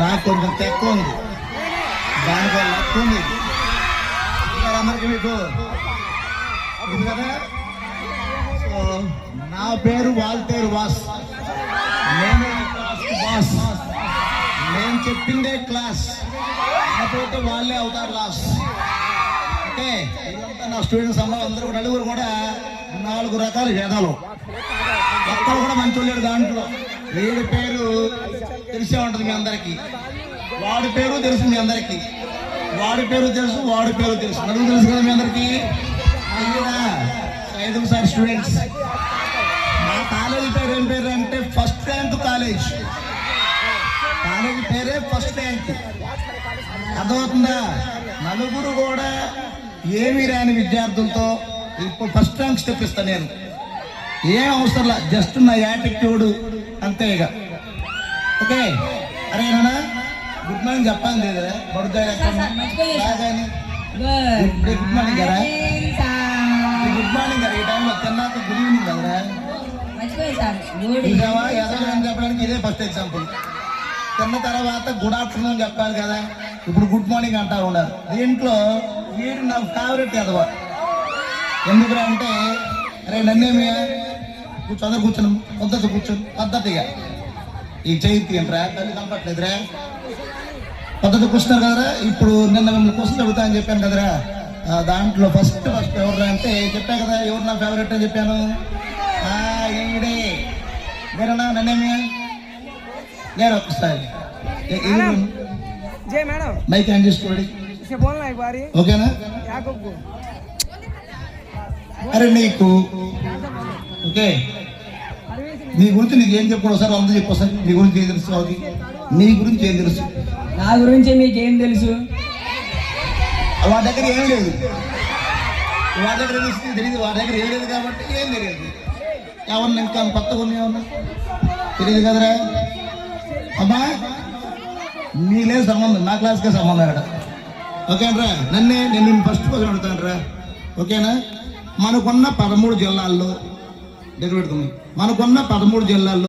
నాకు కొంచెం తక్కువ ఉంది, దానివల్ల ఎక్కువ ఉంది అందరికి మీకు కదా. సో నా పేరు వాల్తేరు వాస్, నేను బాస్, నేను చెప్పిందే క్లాస్, నాతోటి వాళ్ళే అవుతారు లాస్. ఓకే, ఇదంతా నా స్టూడెంట్స్ అందరూ నలుగురు కూడా 4 రకాల వేదాలు, ఒక్కరు కూడా మంచి లేడు దాంట్లో. వీడి పేరు తెలిసే ఉంటుంది మీ అందరికీ, వాడి పేరు తెలుసు మీ అందరికీ, వాడి పేరు తెలుసు, వాడి పేరు తెలుసు, నలుగురు తెలుసు కదా మీ అందరికీ. 5 సార్ స్టూడెంట్స్. మా కాలేజీ పేరు ఏం పేరు అంటే ఫస్ట్ ర్యాంక్ కాలేజ్. కాలేజీ పేరే ఫస్ట్ ర్యాంక్. అర్థమవుతుందా? నలుగురు కూడా ఏమి రాని విద్యార్థులతో ఇప్పుడు ఫస్ట్ ర్యాంక్ స్టెప్ ఇస్తాను నేను. ఏం అవసరంలా, జస్ట్ నా యాటిట్యూడ్ అంతే. ఇక ఓకే. అరే నాన్న గుడ్ మార్నింగ్ చెప్పాను లేదా బడుద్దాయి గుడ్ మార్నింగ్ కదా, గుడ్ మార్నింగ్ కదా. ఈ టైంలో తిన్నాక గుడ్ ఈవినింగ్ కదరా. ఎదో అని చెప్పడానికి ఇదే ఫస్ట్ ఎగ్జాంపుల్. తిన్న తర్వాత గుడ్ ఆఫ్టర్నూన్ చెప్పాలి కదా, ఇప్పుడు గుడ్ మార్నింగ్ అంటా ఉన్నారు. దీంట్లో వీడు నా ఫేవరెట్ ఎదవ. ఎందుకురా అంటే, అరే నన్నేమి అందరు కూర్చొని పద్ధతి కూర్చొని పద్ధతిగా ఈ చైతి ఏంట్రా తల్లి కనపట్లేదురా, పద్ధతి కూర్చున్నారు కదరా. ఇప్పుడు నిన్న మిమ్మల్ని క్వశ్చన్ అడుగుతా అని చెప్పాను కదరా, దాంట్లో ఫస్ట్ ఎవరు అంటే చెప్పా కదా, ఎవరు నా ఫేవరెట్ అని చెప్పాను. ఈడే వేరేనా నన్నేమి లేరు. ఒకసారి మైక్ హ్యాండ్ చేసుకోండి, ఓకేనా? అరే నీకు ఓకే, నీ గురించి నీకు ఏం చెప్పుకోండి ఒకసారి, అందరూ చెప్పు సార్. నీ గురించి ఏం తెలుసు? నీ గురించి ఏం తెలుసు? నా గురించి మీకేం తెలుసు? వాడి దగ్గర ఏం లేదు, వాడి దగ్గర తెలియదు, వాడి దగ్గర ఏం లేదు కాబట్టి ఏం తెలియదు. ఎవరిని ఇంకా కొత్తగా ఉన్నాయి ఏమన్నా తెలియదు కదరా. అమ్మా నీ లేదు సంబంధం, నా క్లాస్కే సంబంధం అక్కడ. ఓకేనరా? నేను ఫస్ట్ క్వశ్చన్ అడుగుతాను రా, ఓకేనా? మనకున్న 13 జిల్లాల్లో దగ్గర పెట్టుకున్నాం, మనకున్న 13 జిల్లాల్లో